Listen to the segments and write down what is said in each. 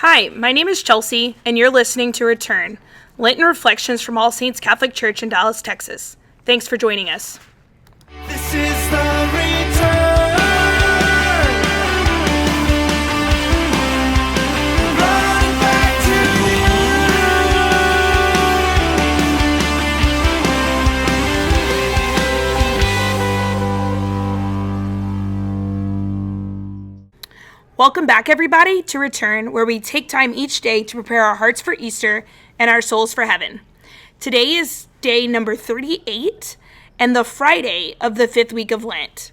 Hi, my name is Chelsea, and you're listening to Return, Lenten Reflections from All Saints Catholic Church in Dallas, Texas. Thanks for joining us. This is the return. Running back Welcome back, everybody, to Return, where we take time each day to prepare our hearts for Easter and our souls for heaven. Today is day number 38 and the Friday of the 5th week of Lent.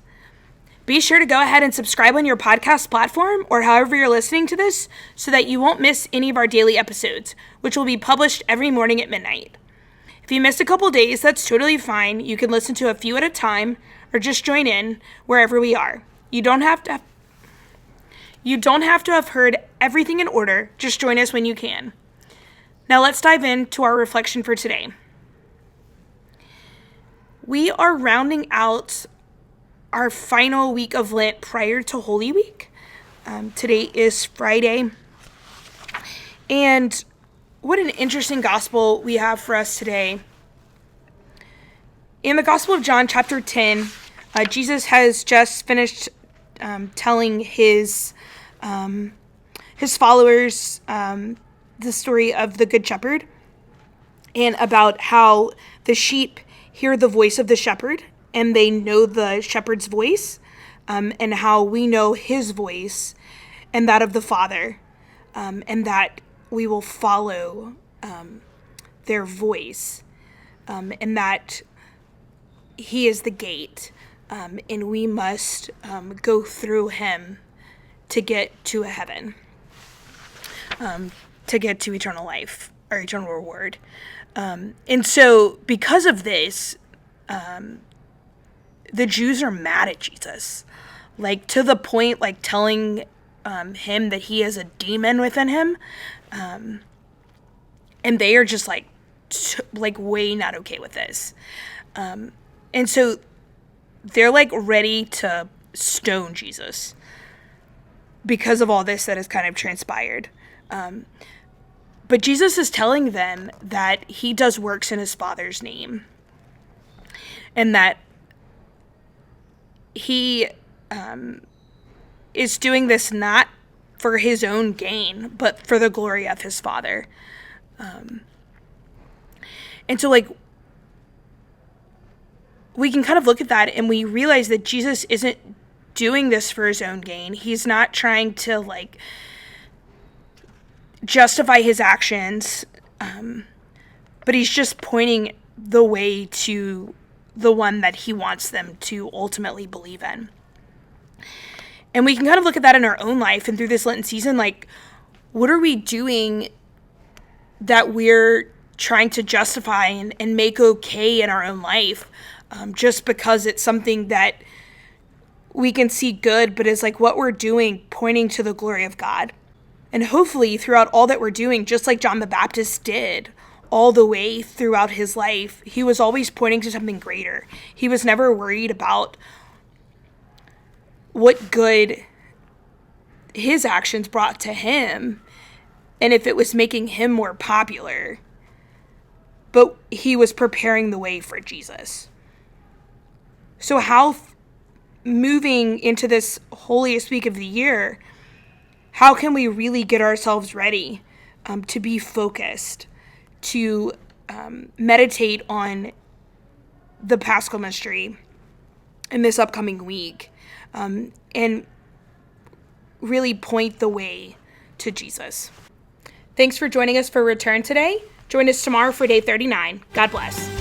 Be sure to go ahead and subscribe on your podcast platform or however you're listening to this so that you won't miss any of our daily episodes, which will be published every morning at midnight. If you missed a couple days, that's totally fine. You can listen to a few at a time or just join in wherever we are. You don't have to have heard everything in order. Just join us when you can. Now let's dive into our reflection for today. We are rounding out our final week of Lent prior to Holy Week. Today is Friday. And what an interesting gospel we have for us today. In the Gospel of John, chapter 10, Jesus has just finished telling his followers the story of the Good Shepherd and about how the sheep hear the voice of the shepherd and they know the shepherd's voice, and how we know his voice and that of the Father, and that we will follow their voice, and that he is the gate, and we must go through him to get to a heaven, to get to eternal life or eternal reward. And so because of this, the Jews are mad at Jesus, like to the point, like telling him that he has a demon within him. And they are just like way not okay with this. And so they're like ready to stone Jesus because of all this that has kind of transpired. But Jesus is telling them that he does works in his Father's name, and that he is doing this not for his own gain, but for the glory of his Father. And so, like, we can kind of look at that and we realize that Jesus isn't doing this for his own gain. He's not trying to, like, justify his actions, but he's just pointing the way to the one that he wants them to ultimately believe in. And we can kind of look at that in our own life and through this Lenten season, like, what are we doing that we're trying to justify and make okay in our own life, just because it's something that we can see good, but is like what we're doing pointing to the glory of God. And hopefully throughout all that we're doing, just like John the Baptist did all the way throughout his life, he was always pointing to something greater. He was never worried about what good his actions brought to him and if it was making him more popular, but he was preparing the way for Jesus. So how, moving into this holiest week of the year, how can we really get ourselves ready to be focused, to meditate on the Paschal Mystery in this upcoming week, and really point the way to Jesus? Thanks for joining us for Return today. Join us tomorrow for day 39. God bless.